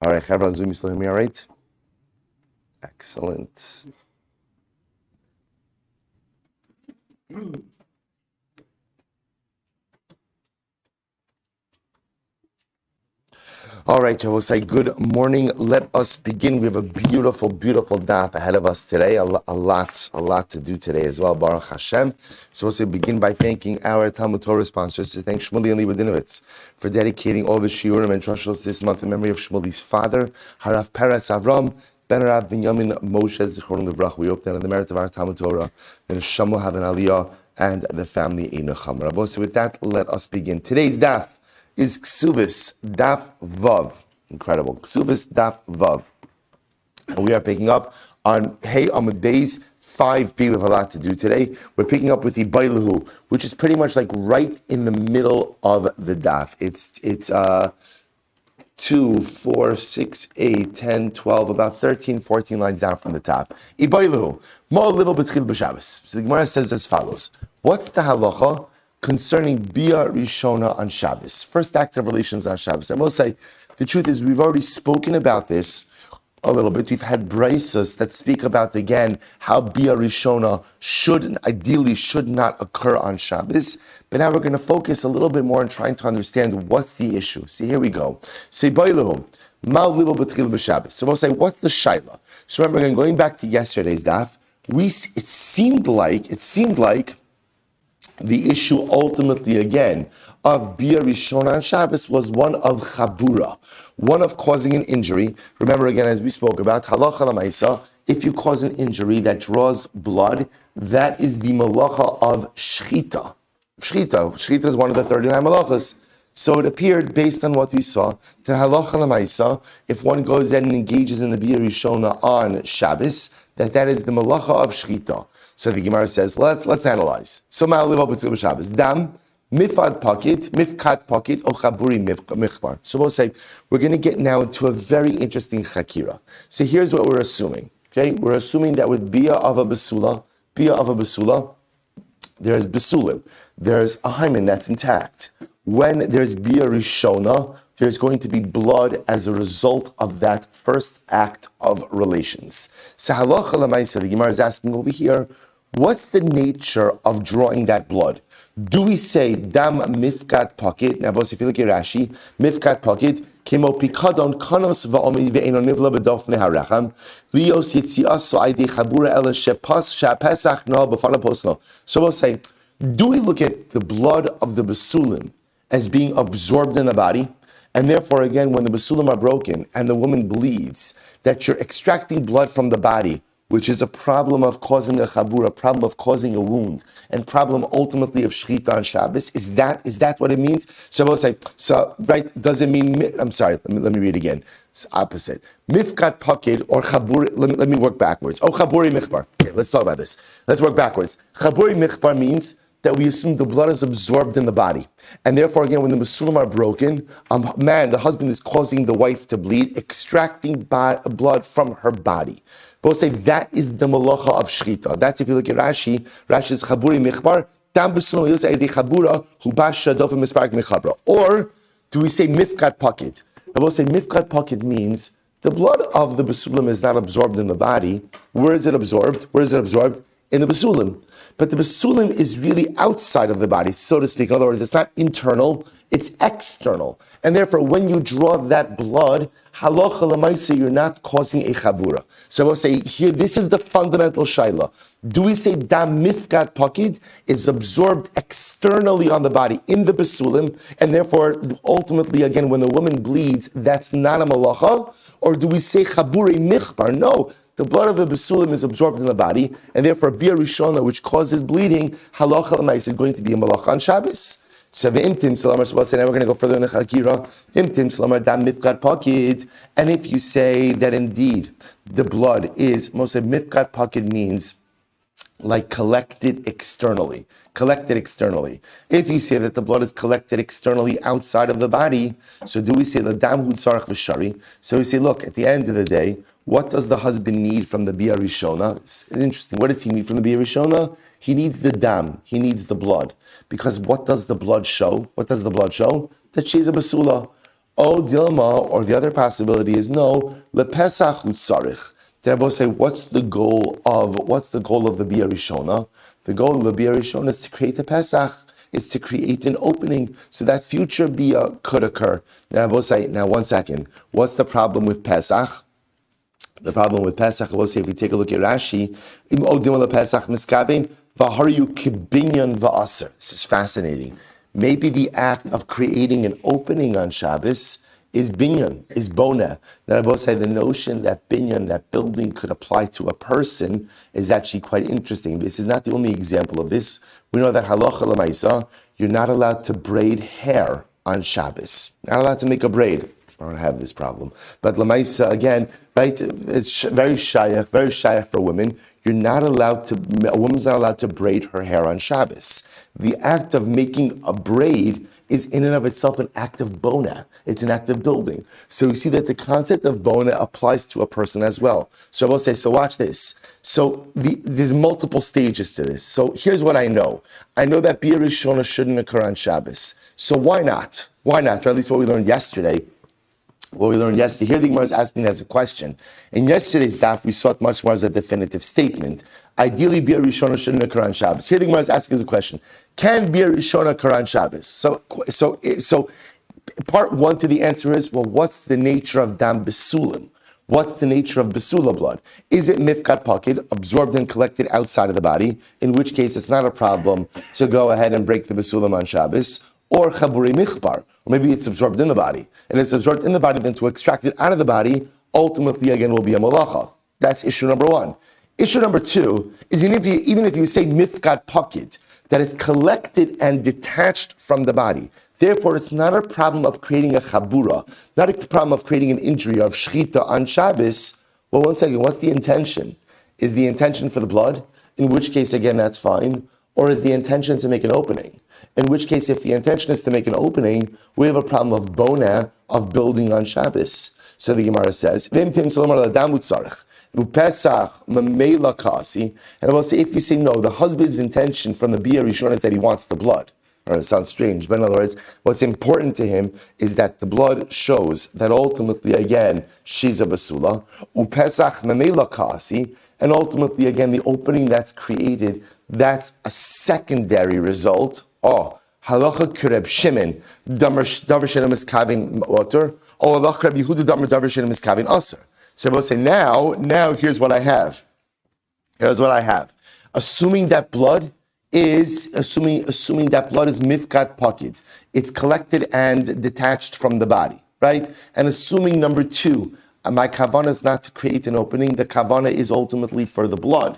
All right, Chaver on Zoom, you still hear me all right? Excellent. All right, I will say good morning. Let us begin. We have a beautiful, beautiful daf ahead of us today. A lot to do today as well. Baruch Hashem. So we'll say begin by thanking our Talmud Torah sponsors. To thank Shmuley and Libadinovitz for dedicating all the shiurim and drushos this month in memory of Shmuley's father, Harav Peretz Avram Ben Rav Binyamin Moshe Zichron Livrach. We hope that on the merit of our Talmud Torah, that Hashem will have an aliyah and the family Einucham. Rabbi, so with that, let us begin. Today's daf is Kesuvos Daf Vav. Incredible. Kesuvos Daf Vav. And we are picking up on Hey Amud Beis 5b. We have a lot to do today. We're picking up with the Bailahu, which is pretty much like right in the middle of the daf. It's 2, 4, 6, 8, 10, 12, about 13, 14 lines down from the top. Ibailahu, more little b'tchil b'Shabbos. So the Gemara says as follows. What's the halacha concerning Bia Rishona on Shabbos? First act of relations on Shabbos. I will say, the truth is we've already spoken about this a little bit. We've had braisos that speak about, again, how Bia Rishona ideally should not occur on Shabbos. But now we're going to focus a little bit more on trying to understand what's the issue. See, here we go. Say, Bailahu, Mal Libo B'Tchil B'Shabbos. So we'll say, what's the shaila? So remember, again, going back to yesterday's daf, it seemed like the issue ultimately, again, of Bia Rishona on Shabbos was one of Chabura, one of causing an injury. Remember, again, as we spoke about, Halacha L'Maisa, if you cause an injury that draws blood, that is the malacha of Shchita. Shchita is one of the 39 malachas. So it appeared, based on what we saw, that Halacha L'Maisa, if one goes and engages in the Bia Rishona on Shabbos, that is the malacha of Shchita. So the Gemara says, let's analyze. So ma'aliv b'tzil b'Shabbos. Dam, mifkat pocket, or chaburi michbar. So we'll say, we're going to get now into a very interesting chakira. So here's what we're assuming. Okay, we're assuming that with bia of a basula, there's basulim. There's a hymen that's intact. When there's bia rishona, there's going to be blood as a result of that first act of relations. So halacha l'maisa, the Gemara is asking over here, what's the nature of drawing that blood? Do we say dam mifkat pocket? Now, boss, if you look at Rashi, mifkat pocket, kimo pikadon kanos va'omi ve'eno nivla b'dof neharacham lios yitzias so'aydi chabura ela shepesach no b'fana posno. So we'll say, do we look at the blood of the basulim as being absorbed in the body? And therefore, again, when the basulim are broken and the woman bleeds, that you're extracting blood from the body, which is a problem of causing a chabur, a problem of causing a wound, and problem ultimately of shchita on Shabbos. Is that what it means? So we'll say, right, does it mean, I'm sorry, let me read again. It's opposite. Mifkat pocket or chabur, let me work backwards. Oh, chaburi michbar. Okay, let's talk about this. Let's work backwards. Chaburi michbar means that we assume the blood is absorbed in the body. And therefore, again, when the basulim are broken, the husband is causing the wife to bleed, extracting blood from her body. But we'll say that is the malacha of shchita. That's if you look at Rashi. Rashi is chaburi michbar, tam basulim yilza edi chabura, hubasha dofim misparak michabra. Or do we say mifkat pocket? And we'll say mifkat pocket means the blood of the basulim is not absorbed in the body. Where is it absorbed? In the basulim. But the basulim is really outside of the body, so to speak. In other words, it's not internal, it's external. And therefore, when you draw that blood, halacha l'maisa, you're not causing a chabura. So we'll say here, this is the fundamental shaila. Do we say dam mifkat pocket is absorbed externally on the body in the basulim, and therefore, ultimately, again, when the woman bleeds, that's not a malacha? Or do we say chaburi michbar? No. The blood of the basulim is absorbed in the body, and therefore bia rishona, which causes bleeding, halacha l'maisa, is going to be a malacha on Shabbos. So now we're going to go further in the chakira. And if you say that indeed the blood is, most of mifkat pocket means like collected externally. If you say that the blood is collected externally outside of the body, so do we say the dam hu tzarach v'shari? So we say, look, at the end of the day, what does the husband need from the bia rishona? It's interesting. What does he need from the bia rishona? He needs the dam. He needs the blood. Because what does the blood show? That she's a basula. O Dilma, or the other possibility is no, LePesach Utzarich. Then I both say, what's the goal of the Bia Rishona? The goal of the Bia Rishona is to create a Pesach, is to create an opening so that future Bia could occur. Then I both say, now 1 second, what's the problem with Pesach? The problem with Pesach, I will say, if we take a look at Rashi, this is fascinating. Maybe the act of creating an opening on Shabbos is binyan, is bona. Then I both say the notion that binyan, that building, could apply to a person is actually quite interesting. This is not the only example of this. We know that halacha l'maisa, you're not allowed to braid hair on Shabbos. Not allowed to make a braid. I don't have this problem. But l'maisa, again, right, it's very shayach for women. A woman's not allowed to braid her hair on Shabbos. The act of making a braid is in and of itself an act of bona. It's an act of building. So you see that the concept of bona applies to a person as well. So I will say, so watch this. So there's multiple stages to this. So here's what I know. I know that Bia Rishona shouldn't occur on Shabbos. So why not? Why not? Or at least what we learned yesterday. Here the Gemara is asking as a question. In yesterday's daf, we saw it much more as a definitive statement. Ideally, Bia Rishona shouldn't occur on Shabbos. Here the Gemara is asking as a question. Can Bia Rishona occur on Shabbos? So part one to the answer is, well, what's the nature of dam besulim? What's the nature of besula blood? Is it mifkat pakid, absorbed and collected outside of the body, in which case it's not a problem to go ahead and break the besulim on Shabbos, or chaburi michbar, or maybe it's absorbed in the body, and it's absorbed in the body, then to extract it out of the body, ultimately again will be a malacha. That's issue number one. Issue number two is even if you say mifkat pakid, that is collected and detached from the body. Therefore, it's not a problem of creating a chabura, not a problem of creating an injury of shchita on Shabbos. Well, 1 second, what's the intention? Is the intention for the blood? In which case, again, that's fine. Or is the intention to make an opening? In which case, if the intention is to make an opening, we have a problem of bona, of building on Shabbos. So the Gemara says, and I will say, if you say no, the husband's intention from the Bia Rishon is that he wants the blood. Or it sounds strange, but in other words, what's important to him is that the blood shows that ultimately, again, she's a basula. Upesach memela kasi, and ultimately, again, the opening that's created, that's a secondary result. Oh, halacha kureb shimin davar shenem is kavin water, or halacha Rabbi Yehuda davar shenem is kavin aser. So I will say now here's what I have. Assuming that blood is mifkat pakid, it's collected and detached from the body, right? And assuming number two, my kavana is not to create an opening, the kavana is ultimately for the blood.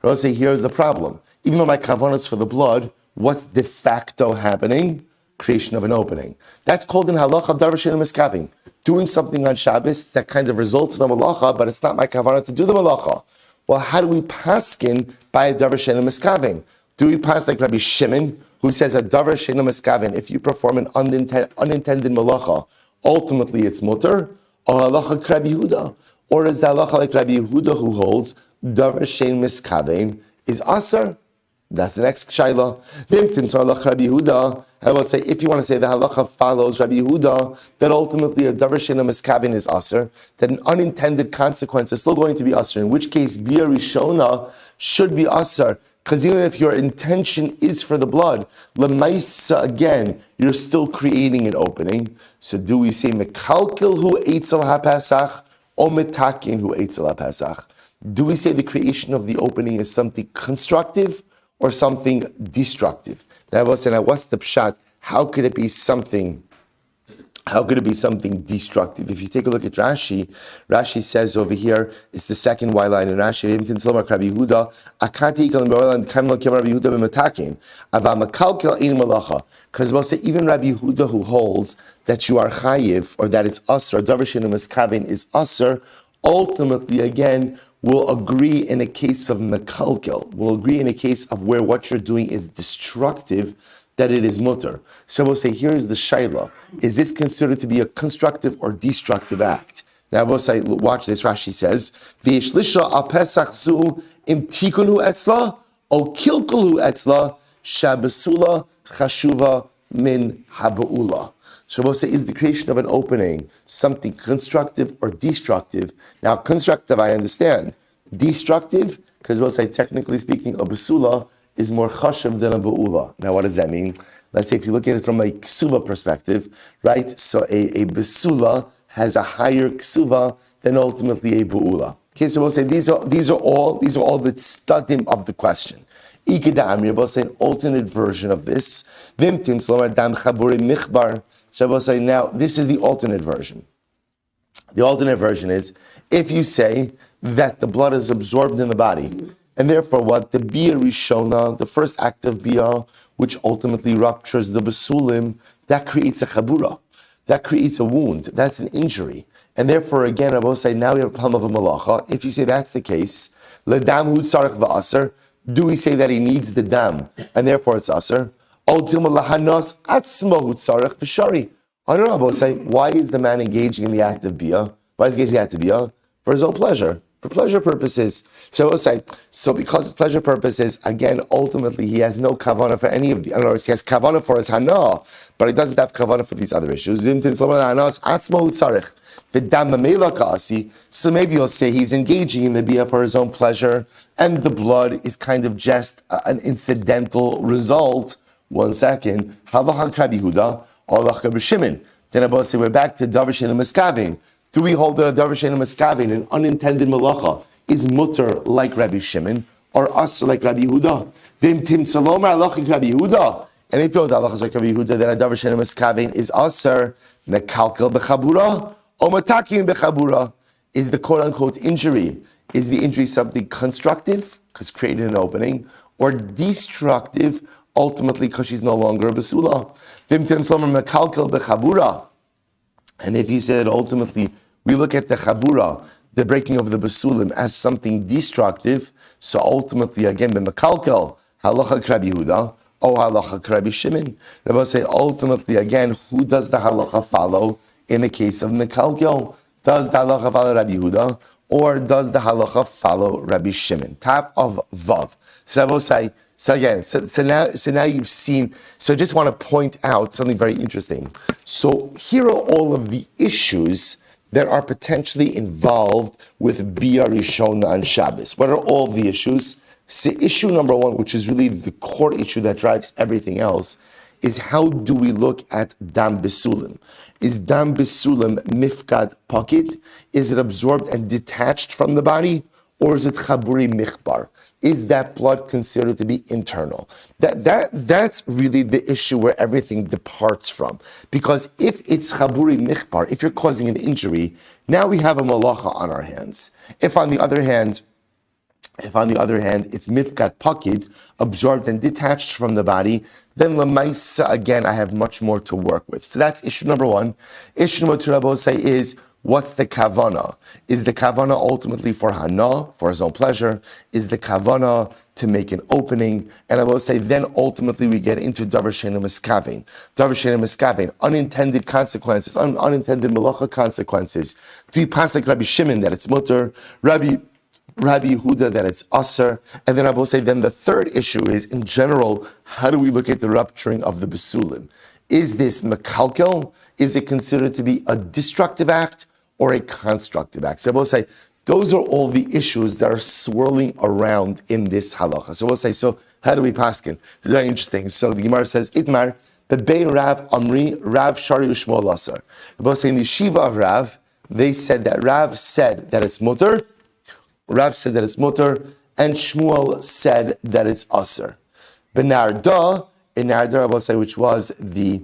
I will say here's the problem. Even though my kavana is for the blood, what's de facto happening? Creation of an opening. That's called in halacha davar shenem miskavin. Doing something on Shabbos that kind of results in a malacha, but it's not my kavana to do the malacha. Well, how do we paskin by a davar shenem miskavin? Do we pass like Rabbi Shimon, who says a davar shenem miskavin, if you perform an unintended malacha, ultimately it's mutter, or halacha Rabbi Yehuda? Or is the halacha like Rabbi Yehuda, who holds davar shenem miskavin is aser? That's the next shayla. I will say, if you want to say the halacha follows Rabbi Yehuda, that ultimately a davar shenem miskavin is aser, that an unintended consequence is still going to be aser, in which case Bia Rishona should be aser, because even if your intention is for the blood, lemaisa, again, you're still creating an opening. So do we say mekalkel hu eitzel hapasach, or metakin hu eitzel hapasach? Do we say the creation of the opening is something constructive or something destructive? That was saying, what's the pshat? How could it be something destructive? If you take a look at Rashi, Rashi says over here, it's the second Y line in Rashi, because we'll say even Rabbi Yehuda, who holds that you are chayiv, or that it's asr, davar shenem miskavin is asr, ultimately again will agree in a case of mekalkel, will agree in a case of where what you're doing is destructive, that it is mutter. So we'll say, here is the shayla. Is this considered to be a constructive or destructive act? Now we'll say, watch this, Rashi says, V'yishlisha al pesach zu im tikunu etzla, o kilkulu etzla, shabasula chashuva min haba'ula. So Rabbi say, is the creation of an opening something constructive or destructive? Now, constructive, I understand. Destructive, because Rabbi say, technically speaking, a basula is more chashav than a ba'ula. Now, what does that mean? Let's say if you look at it from a ksuva perspective, right? So a basula has a higher ksuva than ultimately a ba'ula. Okay, so we'll say these are all the studim of the question. We'll say an alternate version of this. So we'll say now this is the alternate version. The alternate version is if you say that the blood is absorbed in the body, and therefore what? The bia rishona, the first act of bia, which ultimately ruptures the basulim, that creates a chabura. That creates a wound. That's an injury. And therefore, again, I will say now we have a problem of a malacha. If you say that's the case, ledam hu tzarech v'aser, do we say that he needs the dam, and therefore it's aser? I don't know, I will say, why is the man engaging in the act of bia? Why is he engaging in the act of bia? For his own pleasure, for pleasure purposes. So I will say, so because it's pleasure purposes, again, ultimately he has no kavanah for any of the, in other words, he has kavanah for his hana, but he doesn't have kavanah for these other issues. So maybe you'll say he's engaging in the bia for his own pleasure, and the blood is kind of just an incidental result. One second. Halacha Rabbi Yehuda, halacha Rabbi Shimon. Then I will say we're back to davar she'eino miskavin. Do we hold that a davar she'eino miskavin, an unintended malacha, is mutter like Rabbi Shimon or aser like Rabbi Yehuda? Vim tim salomar halacha Rabbi Yehuda. And if you hold halacha like Rabbi Yehuda, then a davar she'eino miskavin is aser mekalkel bechabura or matakin bechabura. Is the quote unquote injury? Is the injury something constructive because created an opening, or destructive? Ultimately, because she's no longer a basula. And if you said ultimately, we look at the chabura, the breaking of the basulim, as something destructive, so ultimately, again, the mekalkel, halacha Rabbi Yehuda, or halacha Rabbi Shimon. Rabbi say, ultimately, again, who does the halacha follow in the case of mekalkel? Does the halacha follow Rabbi Yehuda, or does the halacha follow Rabbi Shimon? Top of Vav. So Rabbi say, so now you've seen, so I just want to point out something very interesting. So here are all of the issues that are potentially involved with Bia Rishona on Shabbos. What are all the issues? So issue number one, which is really the core issue that drives everything else, is how do we look at Dam Besulim? Is Dam Besulim mifkad pocket? Is it absorbed and detached from the body? Or is it chaburi michbar? Is that blood considered to be internal? That's really the issue where everything departs from. Because if it's chaburi michbar, if you're causing an injury, now we have a malacha on our hands. If on the other hand, it's mifkat pakid, absorbed and detached from the body, then lemaisa, again, I have much more to work with. So that's issue number one. Issue number two, Rabbi say, is what's the kavana? Is the kavana ultimately for hana, for his own pleasure? Is the kavana to make an opening? And I will say, then ultimately we get into davar she'eino miskavin. Davar she'eino miskavin, unintended consequences, unintended malacha consequences. Do you pass like Rabbi Shimon that it's mutter, Rabbi Yehuda that it's aser? And then I will say, then the third issue is, in general, how do we look at the rupturing of the besulim? Is this mekalkel? Is it considered to be a destructive act or a constructive act? So I will say, those are all the issues that are swirling around in this halacha. So we'll say, so how do we paskin? It's very interesting. So the Gemara says, Itmar, Bebei Rav Amri, Rav Shari Ushmo Lasar. We'll say, in the Shiva of Rav, they said that Rav said that it's mutter, Rav said that it's mutter, and Shmuel said that it's aser. Benarda, in Narda, I will say, which was the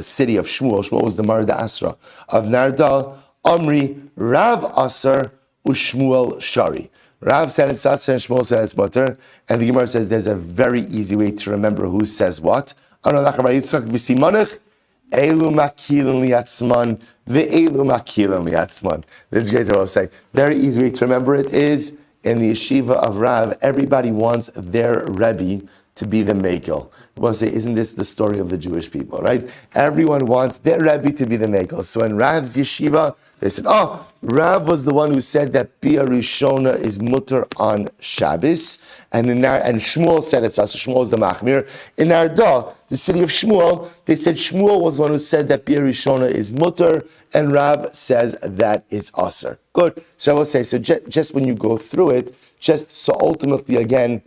city of Shmuel. Shmuel was the Marda Asra of Narda. Amri Rav Aser Ushmuel Shari. Rav said it's Aser and Shmuel said it's mutter. And the Gemara says there's a very easy way to remember who says what. Elu makilin liatzman, ve'elu makilin liatzman. This is great to say. Very easy way to remember it is, in the yeshiva of Rav, everybody wants their Rebbe to be the Mekel. We'll say, isn't this the story of the Jewish people, right? Everyone wants their Rebbe to be the Megal. So in Rav's yeshiva, they said, oh, Rav was the one who said that Bia Rishona is mutter on Shabbos, and Shmuel said it's us. Shmuel is the Machmir. In Arda, the city of Shmuel, they said Shmuel was the one who said that Bia Rishona is mutter, and Rav says that it's aser. Good. So I will say, so just when you go through it, just so ultimately again,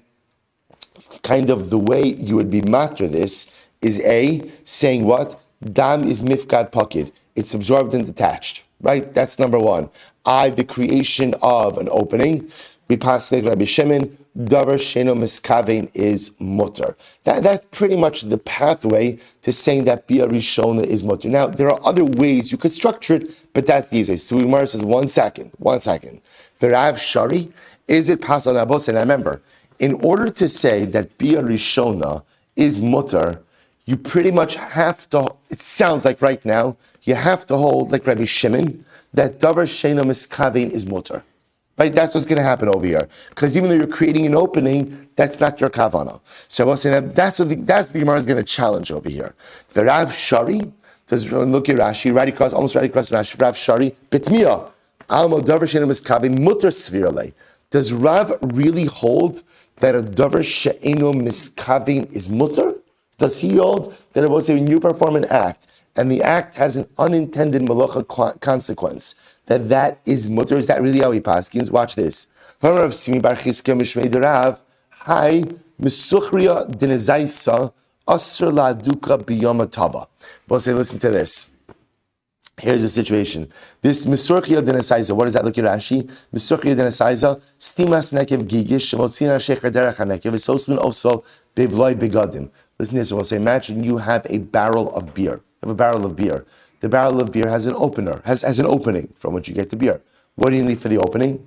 kind of the way you would be matter this is saying what? Dam is mifkad pakid. It's absorbed and detached. Right? That's number one. The creation of an opening. Bipasnik Rabbi Shimon, davar sheno miskavein is mutter. That's pretty much the pathway to saying that Bia Rishona is mutter. Now, there are other ways you could structure it, but that's these ways. So Gemara says, one second. The Rav Shari, is it pas on Abos? And I remember, in order to say that Bia Rishona is mutter, you pretty much have to, it sounds like right now, you have to hold, like Rabbi Shimon, that davar sheino miskavein is mutter. Right? That's what's going to happen over here. Because even though you're creating an opening, that's not your kavana. So I was saying that's what the Gemara is going to challenge over here. The Rav Shari, look at Rashi, almost right across Rashi, Rav Shari, bitmiya, almo davar sheino miskavein mutter svirale. Does Rav really hold that a davar sheino miskavein is mutter? Does he hold that it was when you perform an act, and the act has an unintended malacha consequence, that is mutter? Is that really how he paskins? Watch this. Hi, Mesuchria Dinizaisa Asr La Duka Biyama Tava. We'll say, listen to this. Here's the situation. This Mesuchria Dinizaisa, what does that look at Rashi? Mesuchria Dinizaisa, Stimas Nekev Gigish, Shemotzina Shecher Derech HaNekev, V'sosmin also Bevloi Begadim. Listen to this, we'll say, imagine you have a barrel of beer. You have a barrel of beer. The barrel of beer has an opener, has an opening from which you get the beer. What do you need for the opening?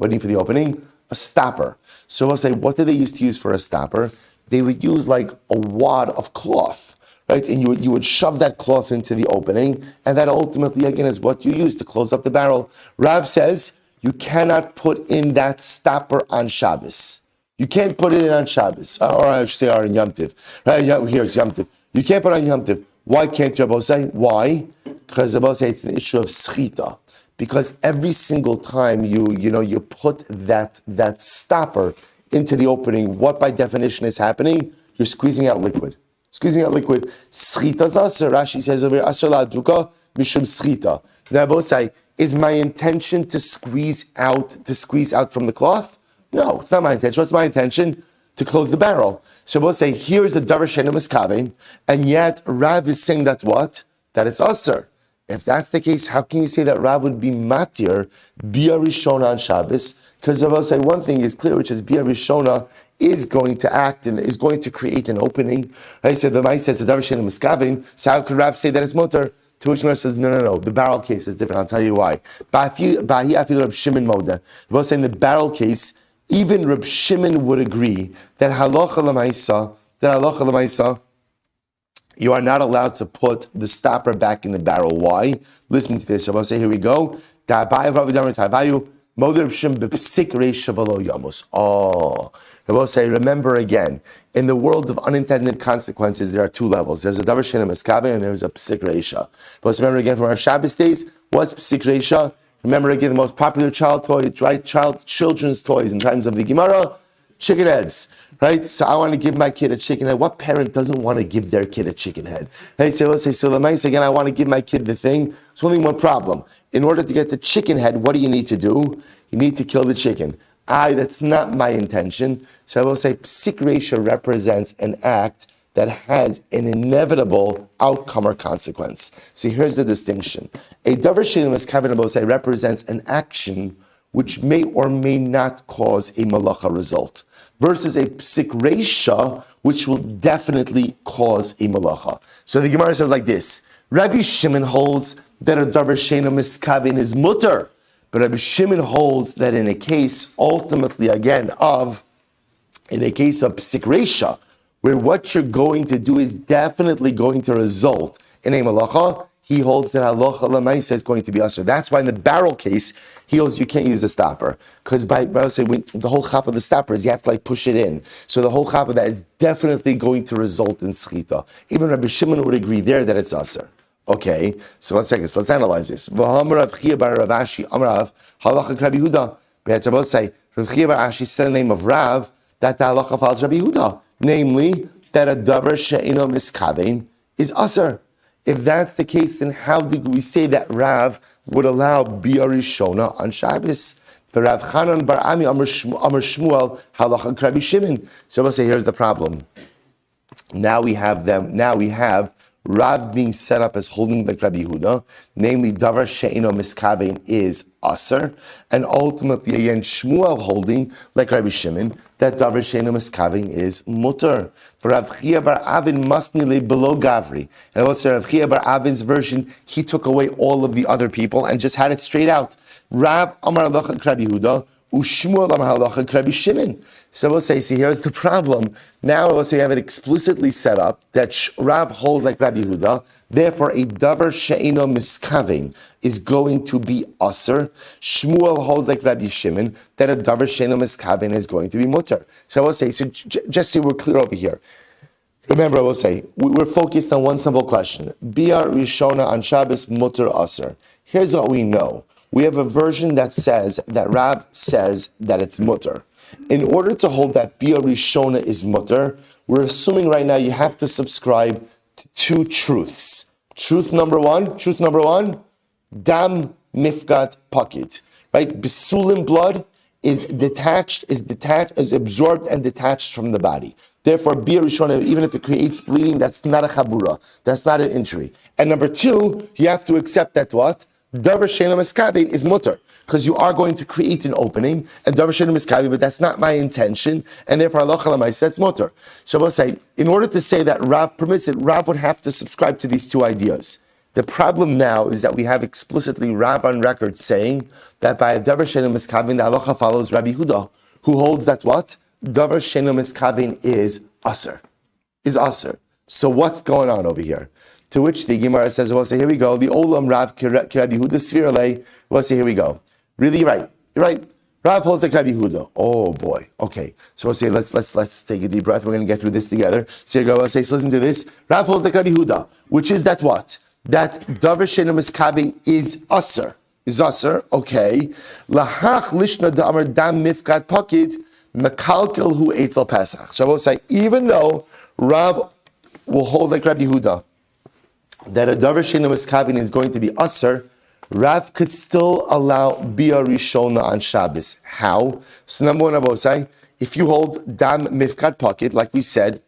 A stopper. So we'll say, what did they used to use for a stopper? They would use like a wad of cloth, right? And you would shove that cloth into the opening, and that ultimately, again, is what you use to close up the barrel. Rav says, you cannot put in that stopper on Shabbos. You can't put it in on Shabbos, or I should say, or in Yom Tiv. Right here it's Yom Tiv. You can't put it on Yom Tiv. Why can't you say? Why? Because say it's an issue of schita. Because every single time you put that stopper into the opening, what by definition is happening? You're squeezing out liquid. Schita's aser. Rashi says over here, aser la duka mishum schita. Now say, is my intention to squeeze out from the cloth? No, it's not my intention. What's my intention? To close the barrel. So we'll say, here's a davar sheino miskavein, and yet Rav is saying that what? That it's aser. If that's the case, how can you say that Rav would be matir Bia Rishona on Shabbos? Because I will say one thing is clear, which is Bia Rishona is going to act and is going to create an opening. Right? So the Mai says, a davar sheino miskavein, so how could Rav say that it's mutter? To which Gemara says, no. The barrel case is different. I'll tell you why. Reb Shimon Moda. We're saying the barrel case, even Reb Shimon would agree that halacha l'maisa, you are not allowed to put the stopper back in the barrel. Why? Listen to this. I will say, here we go. Oh, I will say, remember again, in the world of unintended consequences, there are two levels. There's a davar sheino miskavein and there's a psik reisha. But remember again from our Shabbos days, what's psik reisha? Remember again, the most popular child toy, right? Children's toys in times of the Gemara, chicken heads, right? So I want to give my kid a chicken head. What parent doesn't want to give their kid a chicken head? Right? So let's say, so the mice again, I want to give my kid the thing. There's only one problem. In order to get the chicken head, what do you need to do? You need to kill the chicken. That's not my intention. So I will say, psik reisha represents an act that has an inevitable outcome or consequence. See, here's the distinction. A davar sheino miskavein represents an action which may or may not cause a malacha result, versus a psik reisha, which will definitely cause a malacha. So the Gemara says like this: Rabbi Shimon holds that a davar sheino miskavein is mutter, but Rabbi Shimon holds that in a case, ultimately again, in a case of psik reisha, where what you're going to do is definitely going to result in a malacha, he holds that halacha l'maisa is going to be usher. That's why in the barrel case, he holds you can't use the stopper. Because I would say the whole chap of the stopper is you have to push it in. So the whole chap of that is definitely going to result in schita. Even Rabbi Shimon would agree there that it's usher. Okay, so 1 second, so let's analyze this. V'hamar Rav Chiya bar Rav Ashi, Amrav, halacha Rabbi Yehuda. We have to both say, Rav Chiya bar Ashi said the name of Rav, that the halacha follows Rabbi Yehuda. Namely, that a davar she'ino miskavein is usher. If that's the case, then how did we say that Rav would allow Bia Rishona on Shabbos? For Rav Chanan bar Ami Amar Shmuel halacha Rabbi Shimon. So we'll say, here's the problem. Now we have Rav being set up as holding like Rabbi Yehuda, namely davar she'ino miskavein is aser, and ultimately again Shmuel holding like Rabbi Shimon that davar she'ino miskavein is mutter. For Rav Chiya bar Avin masnile below Gavri, and also Rav Chiya bar Avin's version, he took away all of the other people and just had it straight out. Rav Amar halacha Rabbi Yehuda, u'Shmuel Amar halacha Rabbi Shimon. So we'll say, see, here's the problem. Now we'll say we have it explicitly set up that Rav holds like Rabbi Yehuda, therefore a davar she'ino miskavein is going to be aser. Shmuel holds like Rabbi Shimon that a davar she'ino miskavein is going to be mutter. So I will say, so just so we're clear over here. Remember, I will say, we're focused on one simple question. Bia Rishona on Shabbos mutter aser. Here's what we know. We have a version that says, that Rav says that it's mutter. In order to hold that Bia Rishona is mutter, we're assuming right now you have to subscribe to two truths. Truth number one, dam mifkat pakid. Right? Besulim blood is absorbed and detached from the body. Therefore, Bia Rishona, even if it creates bleeding, that's not a chabura. That's not an injury. And number two, you have to accept that what? Davar she'ino miskavein is mutter, because you are going to create an opening, and davar she'ino miskavein, but that's not my intention, and therefore halacha l'maisa that's mutter. So we'll say, in order to say that Rav permits it, Rav would have to subscribe to these two ideas. The problem now is that we have explicitly Rav on record saying that by a davar she'ino miskavein, the halacha follows Rabbi Yehuda, who holds that what? Davar she'ino miskavein is aser. So what's going on over here? To which the Gemara says, we'll say, here we go. The Olam Rav Rabbi Yehuda Svirale. We'll say, here we go. Really, you're right. Rav holds like Rabbi Yehuda. Oh boy. Okay. So we'll say, let's take a deep breath. We're going to get through this together. So here we go. We'll say, so listen to this. Rav holds like Rabbi Yehuda, which is that what? That davar she'ino miskavein is aser. Okay. Lahach lishna da'amar dam mifkat pakid mekalkel hu eitzel pesach. So we'll say, even though Rav will hold like Rabbi Yehuda, that a davar she'ino miskavein is going to be aser, Rav could still allow Bia Rishona on Shabbos. How? So number one, I will say, if you hold dam mifkat pakid, like we said,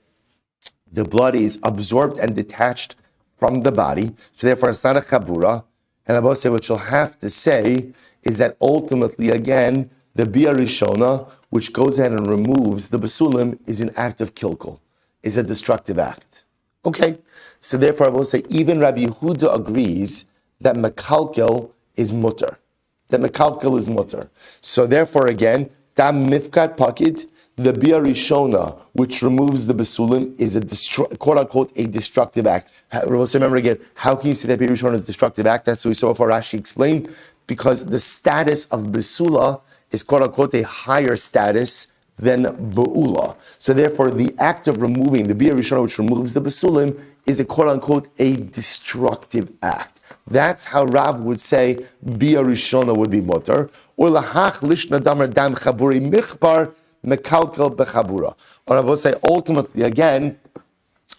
the blood is absorbed and detached from the body, so therefore it's not a chabura. And I will say, what you'll have to say is that ultimately, again, the Bia Rishona, which goes ahead and removes the basulim, is an act of kilkul, is a destructive act. Okay, so therefore I will say even Rabbi Yehuda agrees that mekalkel is mutter. So therefore again, dam mifkat pakid, the Bia Rishona, which removes the basulim, is a quote unquote a destructive act. Remember again, how can you say that Bia Rishona is a destructive act? That's what we saw before Rashi explained, because the status of basula is quote unquote a higher status than Ba'ula. So therefore, the act of removing the Bia Rishona, which removes the Basulim, is a quote-unquote a destructive act. That's how Rav would say Bia Rishona would be mutter. Or lahach lishna damar dam chaburi michbar mekalkel bechabura. Or I will say ultimately, again,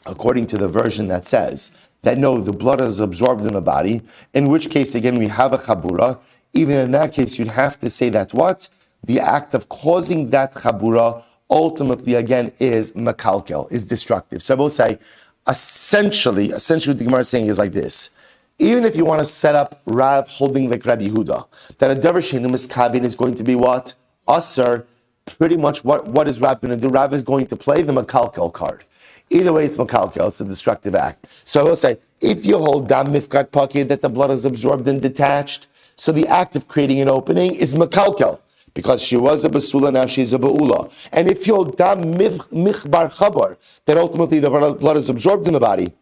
according to the version that says that no, the blood is absorbed in the body, in which case, again, we have a chabura. Even in that case, you'd have to say that what? The act of causing that chabura ultimately, again, is mekalkel, is destructive. So I will say, essentially what the Gemara is saying is like this. Even if you want to set up Rav holding like Rabbi Yehuda, that a davar she'ino miskavein is going to be what? Aser, pretty much what is Rav going to do? Rav is going to play the mekalkel card. Either way, it's mekalkel, it's a destructive act. So I will say, if you hold dam mifkat pakid, that the blood is absorbed and detached, so the act of creating an opening is mekalkel, because she was a basula, now she's a ba'ula. And if you'll dam michbar chabar, then ultimately the blood is absorbed in the body,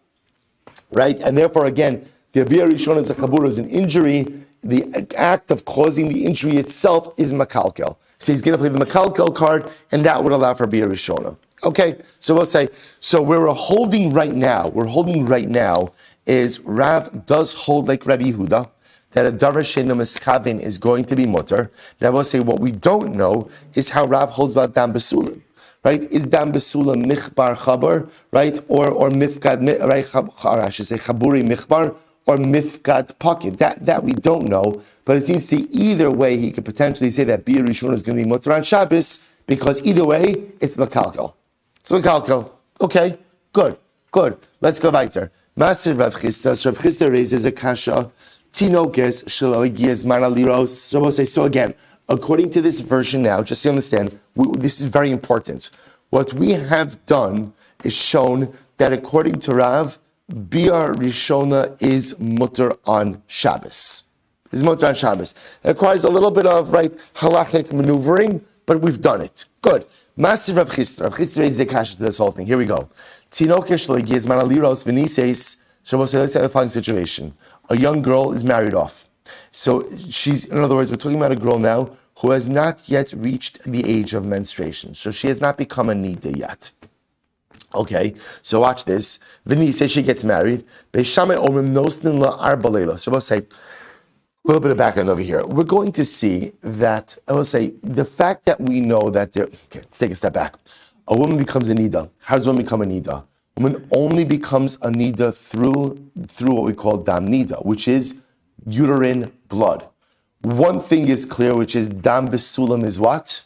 right? And therefore, again, The Abiyah Rishon is a chabur, is an injury. The act of causing the injury itself is makalkel. So he's going to play the makalkel card, and that would allow for Abiyah Rishona. Okay, so we'll say, so where we're holding right now is Rav does hold like Rabbi Yehuda, that a davar she'eino miskavin is going to be mutter. And I will say what we don't know is how Rav holds about dam besulim, right? Is dam besulim michbar chabar, right? Or mifkad, right? Or I should say chaburi michbar or mifkad pocket. That we don't know, but it seems to either way he could potentially say that Biyah Rishon is going to be mutter on Shabbos, because either way it's makalkel. It's makalkel. Okay, good. Let's go weiter. Maser Rav Chisda. So Rav Chisda raises a kasha. Tinokes shelo higiyas mana liros. So again, according to this version now, just so you understand, this is very important. What we have done is shown that according to Rav, Biyah Rishona is mutter on Shabbos. It requires a little bit of halachic maneuvering, but we've done it. Good. Massive Rav Chisda. Rav Chisda raises the kasha to this whole thing. Here we go. Tinokes shelo higiyas mana liros v'niseis. So let's have the following situation. A young girl is married off. So in other words, we're talking about a girl now who has not yet reached the age of menstruation. So she has not become a nida yet. Okay, so watch this. Vinny says she gets married. So we'll say a little bit of background over here. We're going to see that, I will say, the fact that we know that let's take a step back. A woman becomes a nida. How does a woman become a nida? Woman only becomes a nida through what we call dam nida, which is uterine blood. One thing is clear, which is dam besulam is what?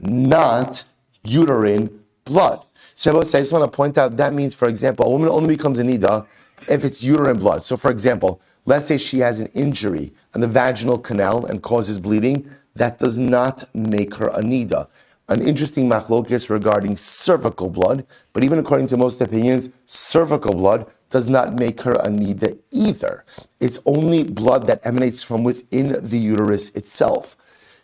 Not uterine blood. So I just want to point out that means, for example, a woman only becomes a nida if it's uterine blood. So for example, let's say she has an injury on the vaginal canal and causes bleeding. That does not make her a nida. An interesting machlokes regarding cervical blood, but even according to most opinions, cervical blood does not make her a nida either. It's only blood that emanates from within the uterus itself.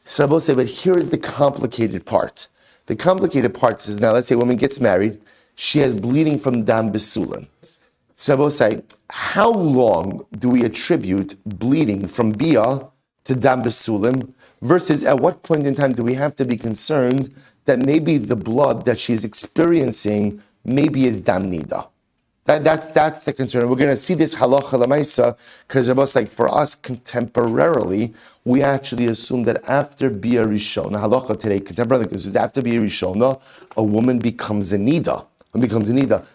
So I will say, but here is the complicated part. The complicated part is now, let's say a woman gets married, she has bleeding from dam besulim. So I will say, how long do we attribute bleeding from biyah to dam besulim? Versus at what point in time do we have to be concerned that maybe the blood that she's experiencing maybe is dam nida? That's the concern. We're going to see this halacha lemaisa because it was like for us contemporarily, we actually assume that after Biyah Rishona, halacha today contemporarily, because after Biyah Rishona, a woman becomes a nida.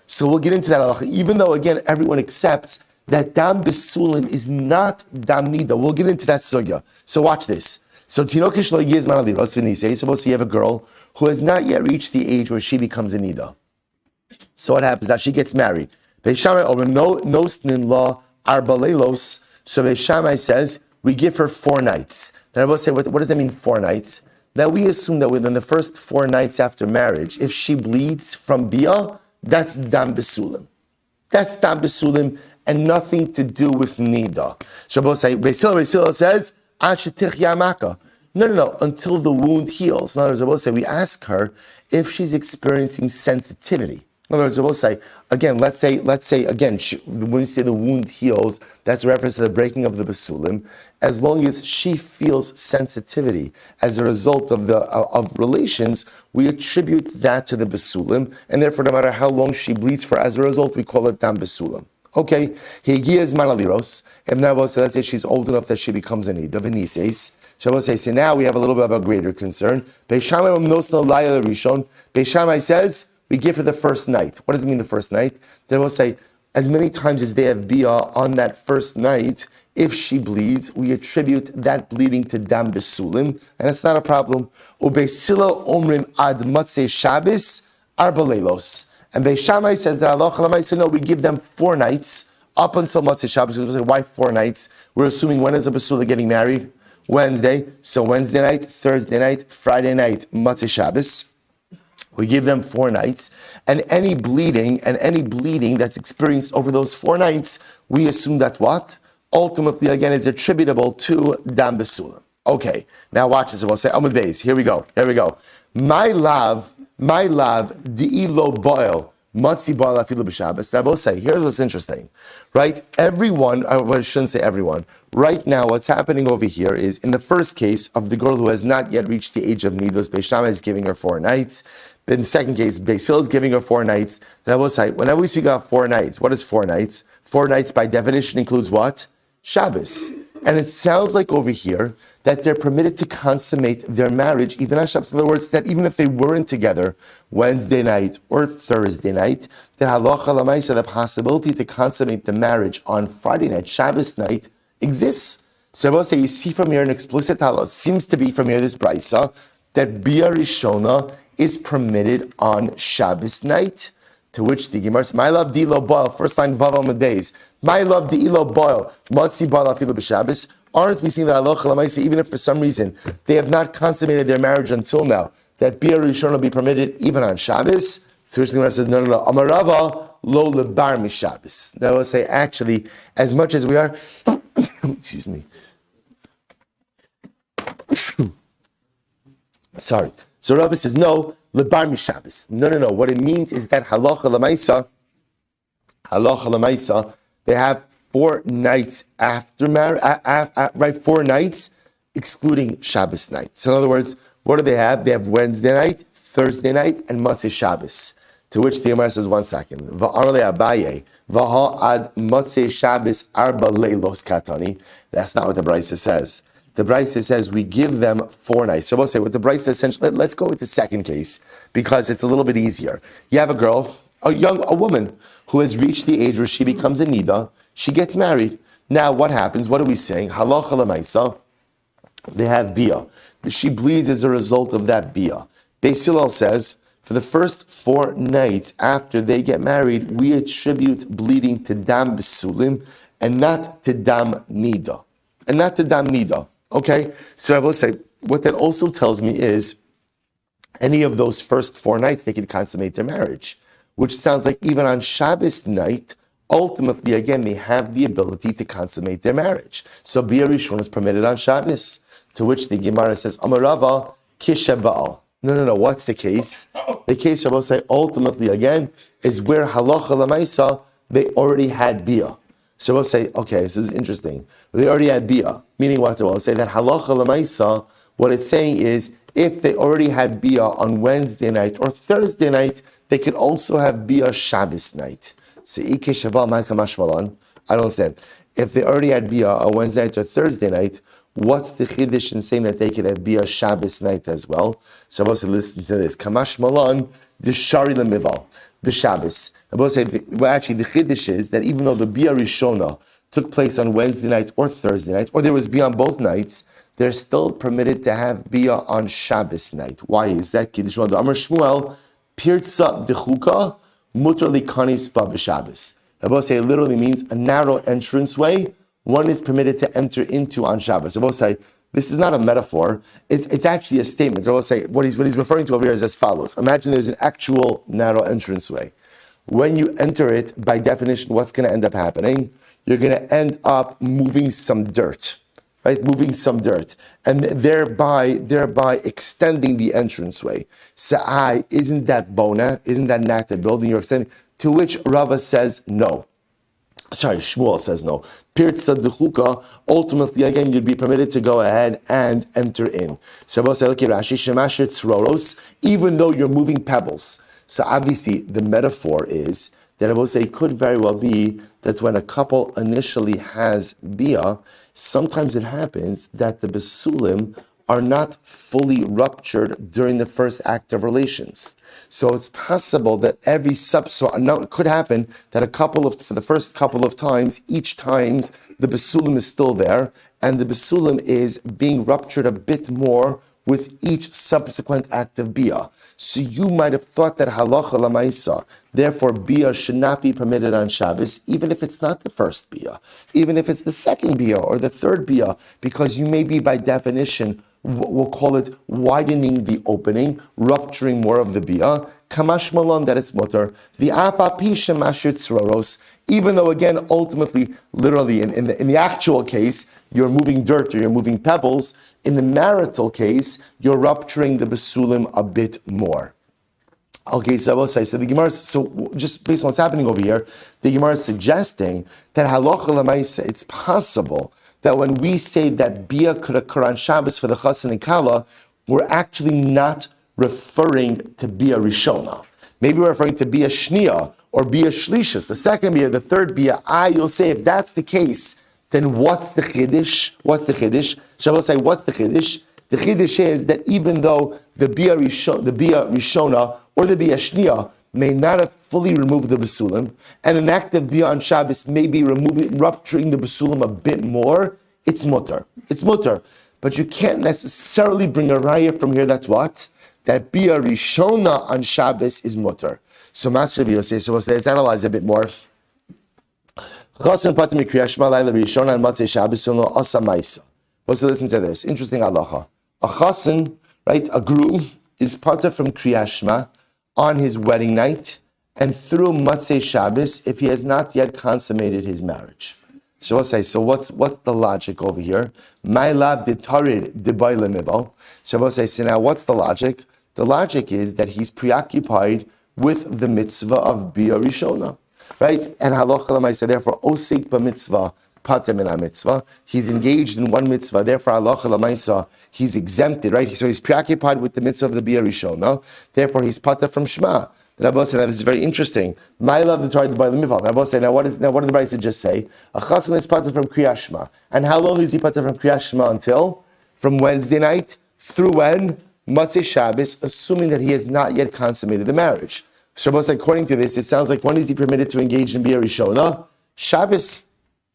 So we'll get into that halacha, even though again everyone accepts that dam besulim is not dam nida. We'll get into that sugya. So watch this. So Tinokesh lo higiyas mana liros v'nisei. Suppose you have a girl who has not yet reached the age where she becomes a nida. So what happens? That she gets married. Beishamai or no snin law arba leilos. So Beishamai says we give her 4 nights. Then I will say, what does that mean? 4 nights. Now we assume that within the first 4 nights after marriage, if she bleeds from biyah, that's dam besulim. That's dam besulim and nothing to do with nida. So I will say, Beisila says. No, until the wound heals. In other words, I will say, we ask her if she's experiencing sensitivity. In other words, I will say, again, let's say, again, when we say the wound heals, that's a reference to the breaking of the basulim. As long as she feels sensitivity as a result of relations, we attribute that to the basulim, and therefore, no matter how long she bleeds for, as a result, we call it dam basulim. Okay, higiyas mana liros. And now we'll say, let's say she's old enough that she becomes a nida v'niseis. So we'll say, so now we have a little bit of a greater concern. Beishamai says we give her the first night. What does it mean the first night? Then we'll say, as many times as they have biyah on that first night, if she bleeds, we attribute that bleeding to dam besulim, and it's not a problem. Ubeisila omrim ad matzeh Shabbos arba leilos. And Beishamai says that Allah Chalamaisa, no, we give them 4 nights up until Matzah Shabbos. Why 4 nights? We're assuming when is a Basula getting married? Wednesday. So Wednesday night, Thursday night, Friday night, Matzah Shabbos. We give them 4 nights. And any bleeding that's experienced over those 4 nights, we assume that what? Ultimately, again, is attributable to Dam Basula. Okay, now watch this. We'll say, Amud Beis. Here we go. My love, di'ilo boil, Matzi ba'al afilu b'Shabbos. Now, I will say, here's what's interesting, right? Everyone, I shouldn't say everyone. Right now, what's happening over here is, in the first case of the girl who has not yet reached the age of nidus, Beis Shammai is giving her 4 nights. In the second case, Beis Hillel is giving her 4 nights. Then I will say, whenever we speak about 4 nights, what is 4 nights? 4 nights by definition includes what? Shabbos. And it sounds like over here that they're permitted to consummate their marriage even on Shabbos. In other words, that even if they weren't together Wednesday night or Thursday night, that halacha l'maisa, the possibility to consummate the marriage on Friday night, Shabbos night, exists. So I will say, you see from here an explicit halacha, seems to be from here this brisa, that Bia Rishona is permitted on Shabbos night. To which the Gemara says, "My love d'ilo boil." First line Vav Amud Beis. "My love d'ilo boil." Matzi ba'al afilu b'Shabbos. Aren't we seeing that halacha l'maisa, even if for some reason they have not consummated their marriage until now, that Bia Rishon will be permitted even on Shabbos? So the Gemara says, no. Amarava lo lebar mishabbos. Now I will say, actually, as much as we are, excuse me. Sorry. So Rabbi says, no, lebar mishabbos. No. What it means is that halacha l'maisa, they have 4 nights after marriage, right? 4 nights, excluding Shabbos night. So in other words, what do they have? They have Wednesday night, Thursday night, and Motzei Shabbos. To which the Gemara says, 1 second. Va'ar le Abaye, v'ha ad Motzei Shabbos arba leilos katani. That's not what the Brisa says. The Brisa says we give them 4 nights. So we'll say what the Brisa essentially. Let's go with the second case because it's a little bit easier. You have a girl, a woman who has reached the age where she becomes a nida. She gets married. Now what happens? What are we saying? Halacha l'maisa. They have bia. She bleeds as a result of that bia. Beis Hillel says for the first 4 nights after they get married, we attribute bleeding to dam besulim and not to dam nida. Okay, so I will say, what that also tells me is, any of those first 4 nights, they can consummate their marriage, which sounds like even on Shabbos night, ultimately, again, they have the ability to consummate their marriage. So Bia Rishon is permitted on Shabbos, to which the Gemara says, Amarava kisha ba'al. No, what's the case? The case, I will say, ultimately, again, is where halacha l'maisa, they already had Bia. So we'll say, okay, this is interesting. They already had bia, meaning what? We'll say that halacha l'maisa, what it's saying is, if they already had bia on Wednesday night or Thursday night, they could also have bia Shabbos night. So I don't understand. If they already had bia on Wednesday night or Thursday night, what's the chiddush in saying that they could have bia Shabbos night as well? So we'll say, listen to this. Kamash malan, the shari lemival. B'Shabbos. I will say, actually, the chiddush is that even though the Bia Rishona took place on Wednesday night or Thursday night, or there was Bia on both nights, they're still permitted to have Bia on Shabbos night. Why is that? Kiddush Amar Shmuel, Pirza dechuka, mutar likanis ba b'Shabbos. I will say, it literally means a narrow entranceway, one is permitted to enter into on Shabbos. I will say, this is not a metaphor. It's actually a statement. I will say what he's referring to over here is as follows. Imagine there's an actual narrow entranceway. When you enter it, by definition, what's going to end up happening? You're going to end up moving some dirt, right? Moving some dirt, and thereby extending the entranceway. Sa'ai, isn't that bona? Isn't that not the building you're extending? To which Rava says no. Sorry, Shmuel says no. Pirza dechuka, ultimately, again, you'd be permitted to go ahead and enter in. So I will say, look at Rashi, shemasher tzroros, even though you're moving pebbles. So obviously, the metaphor is that I will say it could very well be that when a couple initially has bia, sometimes it happens that the besulim are not fully ruptured during the first act of relations. So it's possible that it could happen that for the first couple of times, each time the besulim is still there, and the besulim is being ruptured a bit more with each subsequent act of bia. So you might have thought that halacha l'maisa, therefore bia should not be permitted on Shabbos, even if it's not the first bia, even if it's the second bia or the third bia, because you may be by definition, we'll call it widening the opening, rupturing more of the bia. Kamash malon, that it's mutter. The afapi shemashir tzroros, even though again, ultimately, literally in the actual case, you're moving dirt or you're moving pebbles. In the marital case, you're rupturing the besulim a bit more. Okay, so I will say, so the Gemara, so just based on what's happening over here, the Gemara is suggesting that halacha l'maisa, it's possible that when we say that bia could occur on Shabbos for the chassan and kala, we're actually not referring to bia rishona. Maybe we're referring to bia shnia or bia shlishis, the second bia, the third bia. You'll say if that's the case, then what's the chiddush? What's the chiddush? Shabbos say, what's the chiddush? The chiddush is that even though the bia rishona or the bia shnia may not have fully removed the basulim, and an act of bia on Shabbos may be rupturing the basulim a bit more, it's mutter. It's mutter. But you can't necessarily bring a raya from here that's what? That bia rishona on Shabbos is mutter. So Master Yosef, so let's analyze a bit more. So listen to this. Interesting halacha. A chassan, right, a groom, is pater from Kriyas Shema on his wedding night and through Matzei Shabbos if he has not yet consummated his marriage. So we'll say, so what's the logic over here? My love detarid debayle mival. So we'll say, so now what's the logic? The logic is that he's preoccupied with the mitzvah of Bia Rishona, right? And halacha l'maisa, therefore, osik b'mitzvah pater min mitzvah. He's engaged in one mitzvah, therefore halacha l'maisa, he's exempted, right? So he's preoccupied with the mitzvah of the Bia Rishona, therefore he's pater from Shema. The Rabbi said, this is very interesting. My love the Torah by the mival. The Rabbi said, now what did the Brisa just say? A chassan is pater from Kriyas Shema. And how long is he pater from Kriyas Shema until? From Wednesday night through when? Matzei Shabbos, assuming that he has not yet consummated the marriage. So Rabbi said, according to this, it sounds like when is he permitted to engage in Bia Rishona? Shabbos.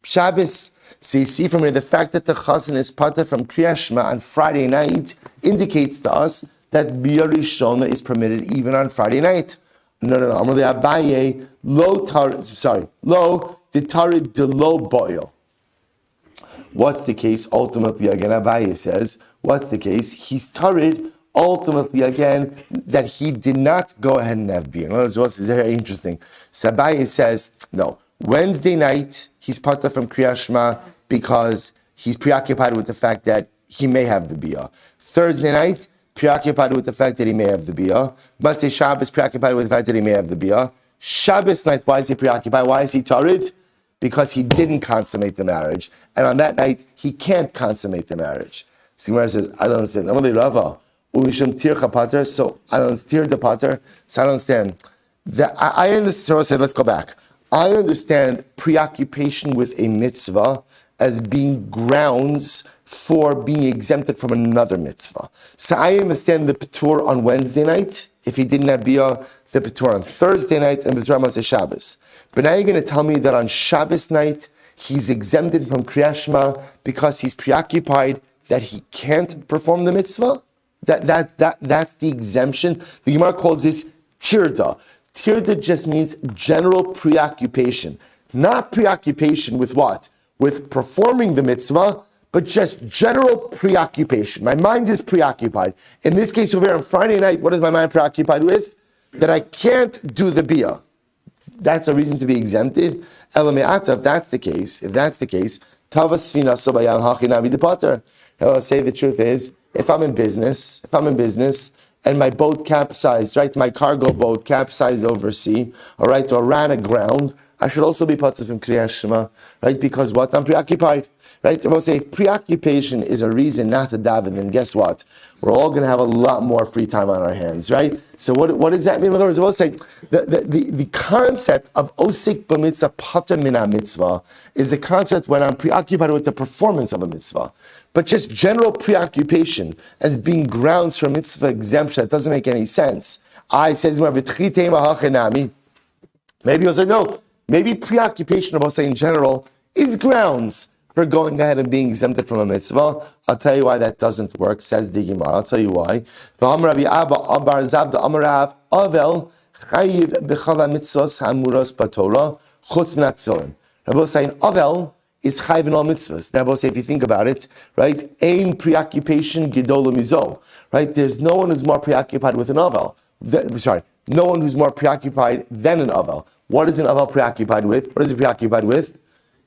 Shabbos. So you see from here, the fact that the chassan is pater from Kriyas Shema on Friday night indicates to us that Bia Rishona is permitted even on Friday night. No. Amarle Abaye, lo ditarid de lo boil. What's the case? Ultimately, again, Abaye says, what's the case? He's tarid, ultimately, again, that he did not go ahead and have beer. This is very interesting. So Abaye says, no, Wednesday night, he's pater from Kriyas Shema because he's preoccupied with the fact that he may have the bia. Thursday night, preoccupied with the fact that he may have the bia. Matzei Shabbos, preoccupied with the fact that he may have the bia. Shabbos night, why is he preoccupied? Why is he tarid? Because he didn't consummate the marriage. And on that night, he can't consummate the marriage. Simar says, I don't understand. I'm Rava. So I don't understand the pater. So I don't understand. I understand. So I said, let's go back. I understand preoccupation with a mitzvah as being grounds for being exempted from another mitzvah. So I understand the Patur on Wednesday night, if he didn't have Bia, the Patur on Thursday night, and Patur on Matzei Shabbos. But now you're going to tell me that on Shabbos night, he's exempted from Kriyas Shema because he's preoccupied that he can't perform the mitzvah? That's the exemption. The Gemara calls this tirda. Tirda just means general preoccupation. Not preoccupation with what? With performing the mitzvah, but just general preoccupation. My mind is preoccupied. In this case over here on Friday night, what is my mind preoccupied with? That I can't do the bia. That's a reason to be exempted. Elame'ata, if that's the case, tavas svina sobayam hachinami depater. I'll say the truth is, if I'm in business, and my boat capsized, right, my cargo boat capsized over sea, all right, or ran aground, I should also be pater from Kriyas Shema, right, because what? I'm preoccupied, right? I will say, if preoccupation is a reason not to daven, then guess what? We're all going to have a lot more free time on our hands, right? So what does that mean? In other words, I will say, the concept of osik b'mitzvah pater mina mitzvah is the concept when I'm preoccupied with the performance of a mitzvah. But just general preoccupation as being grounds for mitzvah exemption, that doesn't make any sense. Maybe you'll say, no, maybe preoccupation, I will say in general, is grounds for going ahead and being exempted from a mitzvah. I'll tell you why that doesn't work, says the Gemara. I'll tell you why. Rabbi saying, Avel is chayv in all mitzvahs. Rabbi say, if you think about it, right, ein preoccupation gedolah mizo, right? There's no one who's more preoccupied with an Avel. No one who's more preoccupied than an Avel. What is an Avel preoccupied with? What is he preoccupied with?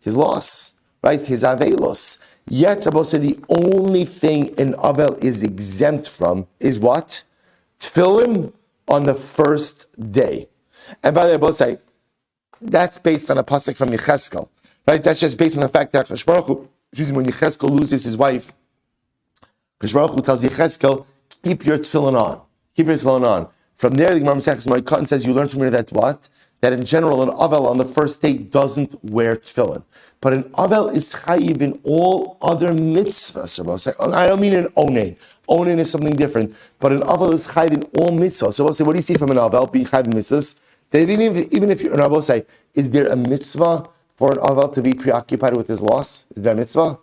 His loss, right? His avelos. Yet, Rabbi said the only thing an Avel is exempt from is what? Tefillin on the first day. And by the way, both say, that's based on a pasuk from Yecheskel, right? That's just based on the fact that Hakadosh Baruch Hu, when Yecheskel loses his wife, Hakadosh Baruch Hu tells Yecheskel, keep your tefillin on. Keep your tefillin on. From there, the Gemara Maseches Moed says, you learn from here that what? That in general, an Avel on the first day doesn't wear tefillin. But an Avel is chayiv in all other mitzvahs. I don't mean an onen. Onen is something different. But an Avel is chayiv in all mitzvahs. So we'll say, what do you see from an Avel being chayiv in mitzvahs? That even if you're an Avel, say, is there a mitzvah for an Avel to be preoccupied with his loss? Is there a mitzvah?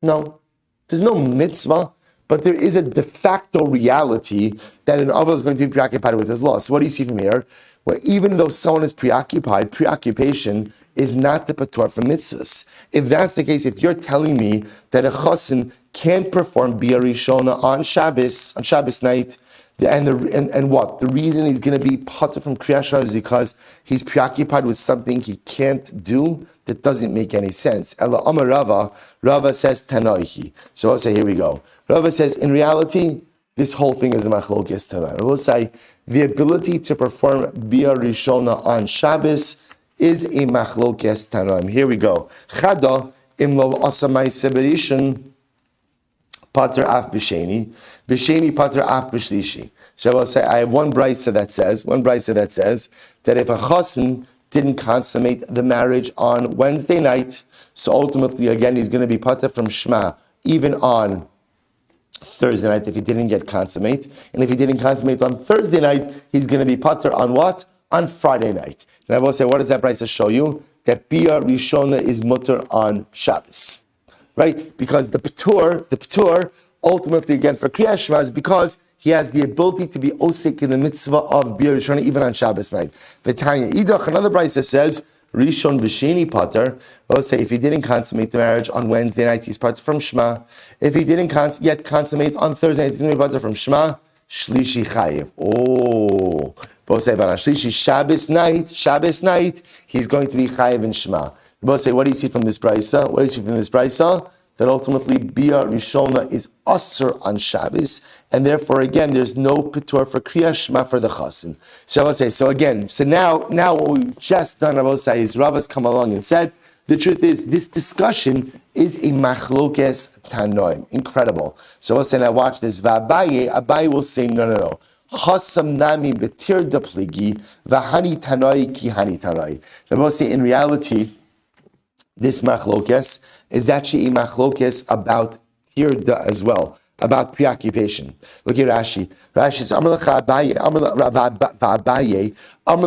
No. There's no mitzvah. But there is a de facto reality that an Avel is going to be preoccupied with his loss. So what do you see from here? Well, even though someone is preoccupied, preoccupation is not the patur for mitzvahs. If that's the case, if you're telling me that a chassan can't perform Bia Rishona on Shabbos night, and what? The reason he's going to be patur from Kriyat Shema is because he's preoccupied with something he can't do. That doesn't make any sense. Ela Amar Rava says Tanaihi. So I'll say, here we go. Rava says, in reality, this whole thing is a machlokes tonight. We'll say the ability to perform Bia Rishona on Shabbos is a machlokes tanoim. Here we go. Chada imlo asamai seberishin pater af b'sheni pater af b'shlishi. So I'll say I have one brisa that says that if a chassan didn't consummate the marriage on Wednesday night, so ultimately again he's going to be pater from Shema even on Thursday night if he didn't get consummate. And if he didn't consummate on Thursday night, he's going to be pater on what? On Friday night. And I will say, what does that brisa show you? That Bia Rishona is mutter on Shabbos. Right? Because the patur, ultimately again for Kriyat Shema is because he has the ability to be osik in the mitzvah of Bia Rishona even on Shabbos night. V'tanya idach, another brisa says, Rishon v'sheni pater. Let's say if he didn't consummate the marriage on Wednesday night, he's pater from Shema. If he didn't yet consummate on Thursday night, he's going to be pater from Shema. Shlishi chayiv. Oh, both say about Shlishi Shabbos night, he's going to be chayiv in Shema. Both say, what do you see from this brisa? That ultimately Bia Rishona is asur on Shabbos, and therefore again there's no patur for Kriyat Shema for the chassan. So I will say, now what we've just done, I will say, is Rava's come along and said, the truth is this discussion is a machlokes tanoim. Incredible. So I will say, now watch this. Abaye will say, no. Chasam nami betir dapligi v'hani tanoi ki hani tanoi. I will say, in reality, this machlokes is actually a machlokes about tirda as well, about preoccupation. Look at Rashi. Rashi says, Amar lecha Abaye, Amar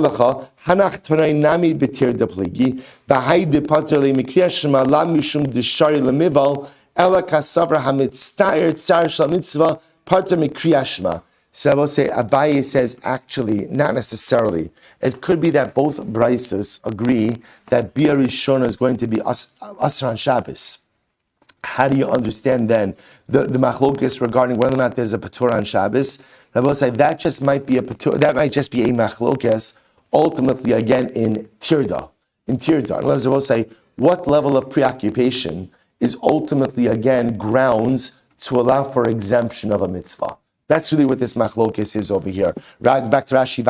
lecha, hanach tonai nami betir dapligi, v'hai de pater le mikriyat shema la mishum deshari lemival, ela kasavra hamitztair tsar shal mitzvah, pater mikriyat shema. So I will say, Abaye says, actually, not necessarily. It could be that both brises agree that Bia Rishona is going to be Asr on Shabbos. How do you understand then the machlokes regarding whether or not there's a patur on Shabbos? I will say that just might be a patur. That might just be a machlokes. Ultimately, again in tirda. In other I will say what level of preoccupation is ultimately again grounds to allow for exemption of a mitzvah. That's really what this machlokes is over here. Right back to Rashi.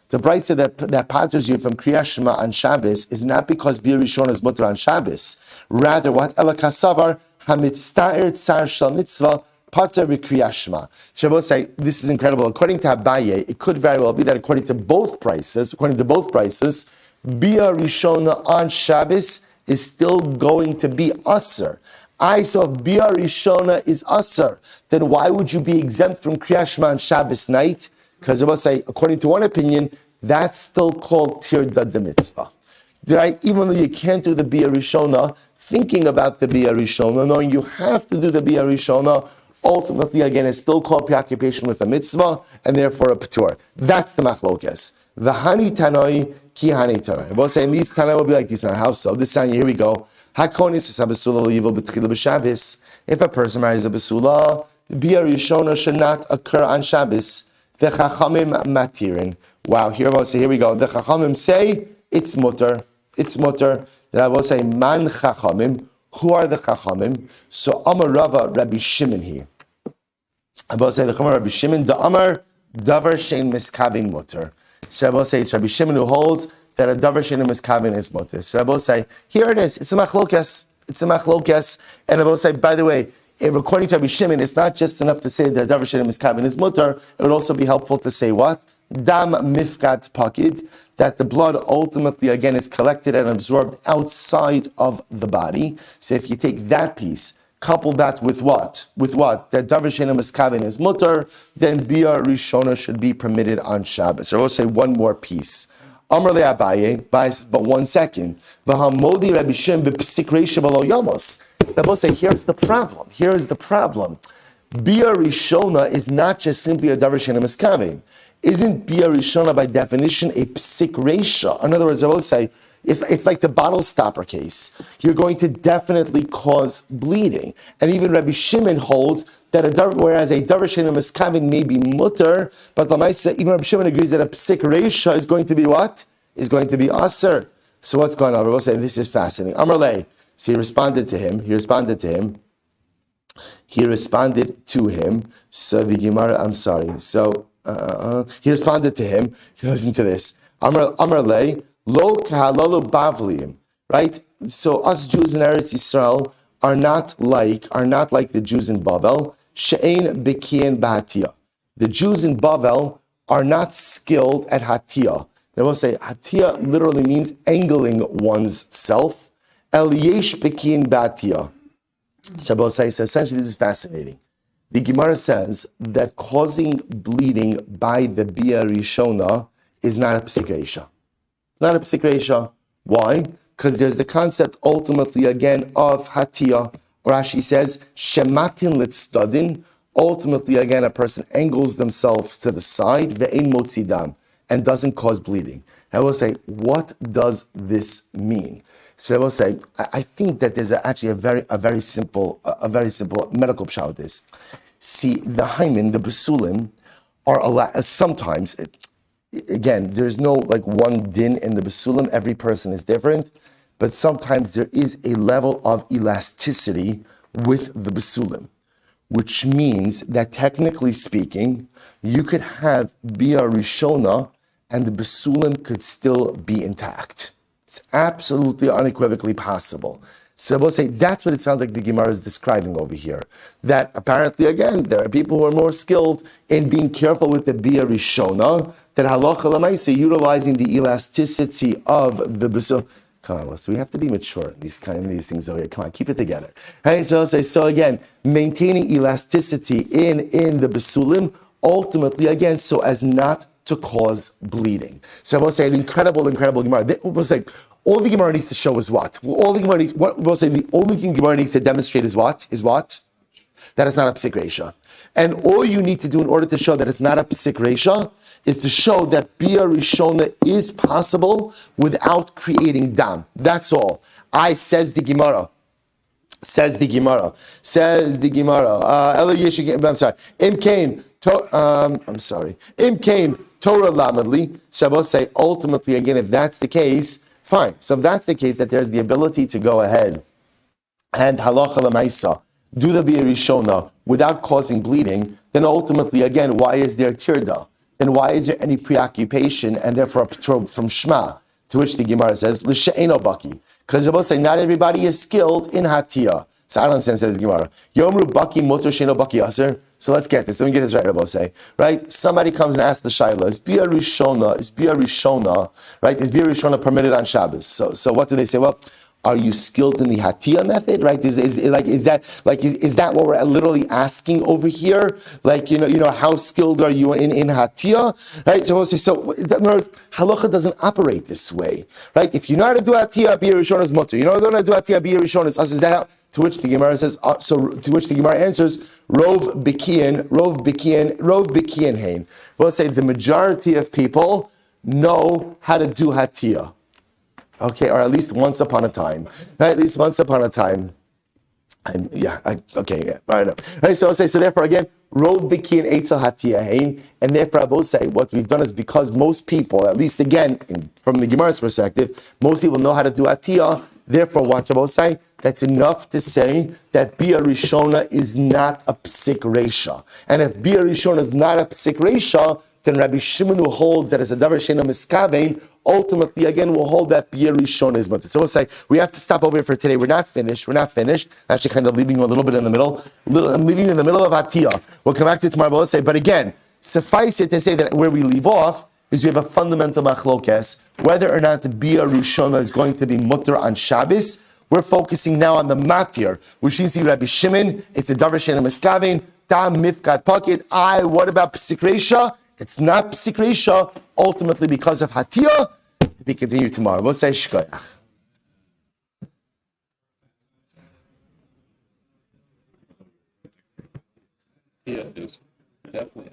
The brisa that patters you from Kriyat Shema on Shabbos is not because Bia Rishona is mutter on Shabbos. Rather, what ela kasavar hamitztair tsar shal mitzvah pater b'Kriyat Shema. So I will say this is incredible. According to Abaye, it could very well be that according to both brises, Bia Rishona on Shabbos is still going to be asr. So if Bia Rishona is asr, then why would you be exempt from Kriyat Shema on Shabbos night? Because I will say, according to one opinion, that's still called tirda de mitzvah. Right? Even though you can't do the Bia Rishona, thinking about the Bia Rishona, knowing you have to do the Bia Rishona, ultimately, again, it's still called preoccupation with a mitzvah, and therefore a patur. That's the machlokes. V'hani tanoi ki hani tanoi. I will say, and these tanoi will be like this. How so? This time, here we go. If a person marries a basula, Bia Rishona should not occur on Shabbos. The Chachamim matirin. Wow, here we go. The Chachamim say it's mutter. Then I will say man Chachamim. Who are the Chachamim? So Amar Rava Rabbi Shimon here. Rabbi say the Chumar Rabbi Shimon the Amar davar shein miskavin mutter. So Rabbi say it's Rabbi Shimon who holds that a davar shein miskavin is mutter. So Rabbi say here it is. It's a machlokes. It's a machlokes. And Rabbi say, by the way, if according to Rabbi Shimon, it's not just enough to say that davar shein miskavin is mutter. It would also be helpful to say what? Dam mifkat pakid, that the blood ultimately again is collected and absorbed outside of the body. So if you take that piece, couple that with what? With what? That davar she'eino miskavin is mutter, then bia rishona should be permitted on Shabbos. So I will say one more piece. Amar le Abaye, but 1 second. V'hamodi Rabbi Shimon b'psik reisha v'lo yamos. I will say here's the problem. Here's the problem. Bia rishona is not just simply a davar she'eino miskavin. Isn't bia rishona by definition a psik reisha? In other words, I will say, it's like the bottle stopper case. You're going to definitely cause bleeding. And even Rabbi Shimon holds that whereas a davar she'eino miskavin may be mutter, but Lamaisa, even Rabbi Shimon agrees that a psik reisha is going to be what? Is going to be aser. So what's going on? Rabbi say this is fascinating. Amar le. So he responded to him. So the Gemara, I'm sorry. So he responded to him. Listen to this. Amar le. Lo kahalalu bavliim, right? So us Jews in Eretz Yisrael are not like the Jews in Bavel. She'ein b'kiyin b'hatiyah. The Jews in Bavel are not skilled at hatiyah. They will say hatiyah literally means angling one's self. El yesh b'kiyin b'hatiyah. So essentially this is fascinating. The Gemara says that causing bleeding by the bia rishona is not a psik reisha. Not a psik reisha. Why? Because there's the concept ultimately again of hatiyah. Rashi says, shematin litzadin. Ultimately again a person angles themselves to the side, ve'ein motzidam, and doesn't cause bleeding. I will say, what does this mean? So I will say, I think that there's actually a very simple medical pshat with this. See, the hymen, the basulim, are allowed sometimes. Again, there's no like one din in the basulim. Every person is different, but sometimes there is a level of elasticity with the basulim, which means that technically speaking, you could have bia rishona and the basulim could still be intact. It's absolutely unequivocally possible. So I will say that's what it sounds like the Gemara is describing over here. That apparently, again, there are people who are more skilled in being careful with the bia rishona, that halacha l'maaseh, utilizing the elasticity of the basulim. Come on, so we have to be mature in these things over here. Come on, keep it together. Right? So I'll say, so again, maintaining elasticity in the basulim, ultimately, again, so as not to cause bleeding. So I will say an incredible Gemara. We'll say all the Gemara needs to show is what? All the Gemara needs, we'll say the only thing Gemara needs to demonstrate is what? That it's not a psik reisha. And all you need to do in order to show that it's not a psik reisha is to show that bia rishona is possible without creating dam. That's all. Says the Gemara. I'm sorry. Imkain Torah lamadli. Shabbos say ultimately again, if that's the case, fine. So if that's the case, that there's the ability to go ahead and halacha l'maisa, do the bia rishona without causing bleeding, then ultimately again, why is there tirda? Then why is there any preoccupation and therefore a patrol from Shema? To which the Gemara says, l'she'eno baki. Because Shabbos say not everybody is skilled in hatiyah. So I don't understand, says Gemara. Yomru baki motor she'eno baki aser. So let's get this. Let me get this right, Rabbi say. Right? Somebody comes and asks the shaila, is bia rishona, right? Is bia rishona permitted on Shabbos? So what do they say? Well, are you skilled in the hatiyah method? Right? Is that what we're literally asking over here? Like, how skilled are you in hatiyah? Right? So we'll say, so in other words, halacha doesn't operate this way. Right? If you know how to do hatiyah, bia rishona is mutter. You know how to do hatiyah, bia rishona is us. Is that how? To which the Gemara says, to which the Gemara answers, Rov bikiyan hain. We'll say the majority of people know how to do hatiyah. Okay, or at least once upon a time. Right? At least once upon a time. Right, so I'll say, so therefore again, Rov bikiyan eitzel hatiyah hain, and therefore I will say, what we've done is because most people, at least again, from the Gemara's perspective, most people know how to do hatiyah. Therefore, what Shabbos say? that's enough to say that Bia Rishona is not a psik reisha. And if Bia Rishona is not a psik reisha, then Rabbi Shimon, who holds that it's a davar sheina miskavein, ultimately again will hold that Bia Rishona is mutter. So we'll say we have to stop over here for today. We're not finished. Actually, kind of leaving you a little bit in the middle. I'm leaving you in the middle of Atiyah. We'll come back to it tomorrow. But we'll say, but again, suffice it to say that where we leave off is we have a fundamental machlokes whether or not the Bia Rishona is going to be mutter on Shabbos. We're focusing now on the matir, which is Rabbi Shimon. It's a davar sheina miskavein. Tam mifkat pocket. What about psik reisha? It's not psik reisha, ultimately because of Hatiyah. We continue tomorrow. We'll say shkoyach. Yeah, it was definitely.